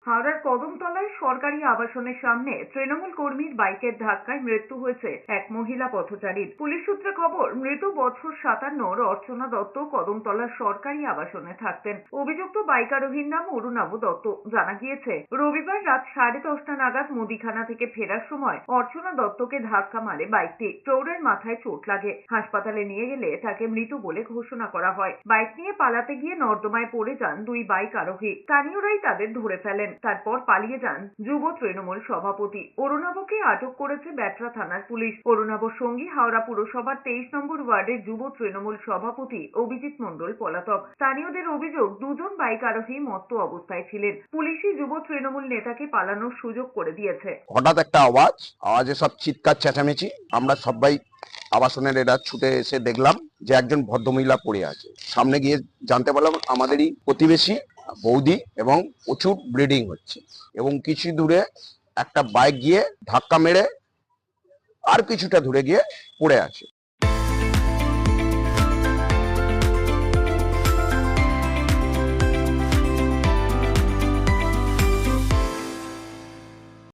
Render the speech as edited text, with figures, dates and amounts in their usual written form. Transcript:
হাওড়ার কদমতলায় সরকারি আবাসনের সামনে তৃণমূল কর্মীর বাইকের ধাক্কায় মৃত্যু হয়েছে এক মহিলা পথচারীর। পুলিশ সূত্রে খবর, মৃত বছর 57 অর্চনা দত্ত কদমতলার সরকারি আবাসনে থাকতেন। অভিযুক্ত বাইক আরোহীর নাম অরুণাভ দত্ত। জানা গিয়েছে, রবিবার রাত 10:30 নাগাদ মুদিখানা থেকে ফেরার সময় অর্চনা দত্তকে ধাক্কা মারে বাইকটি। প্রৌঢ়ের মাথায় চোট লাগে। হাসপাতালে নিয়ে গেলে তাকে মৃত বলে ঘোষণা করা হয়। বাইক নিয়ে পালাতে গিয়ে নর্দমায় পড়ে যান দুই বাইক আরোহী। স্থানীয়রাই তাদের ধরে ফেলেন। তারপর পালিয়ে যান যুব তৃণমূল সভাপতি। অরুণাভকে আটক করেছে ব্যাটরা থানার পুলিশ। অরুণাভর সঙ্গী হাওড়া পুরসভার 23 নম্বর ওয়ার্ডের যুব তৃণমূল সভাপতি অভিজিৎ মণ্ডল পলাতক। স্থানীয়দের অভিযোগ, দুজন বাইক আরোহী মত্ত অবস্থায় ছিলেন। পুলিশই যুব তৃণমূল নেতাকে পালানোর সুযোগ করে দিয়েছে। হঠাৎ একটা আওয়াজে সব চিৎকার চেঁচামেচি। আমরা সবাই আবাসনের এরা ছুটে এসে দেখলাম যে একজন ভদ্রমহিলা পড়ে আছে। সামনে গিয়ে জানতে পারলাম আমাদেরই প্রতিবেশী বৌদি, এবং প্রচুর ব্লিডিং হচ্ছে, এবং কিছু দূরে একটা বাইক গিয়ে ধাক্কা মেরে আর কিছুটা দূরে গিয়ে পড়ে আছে।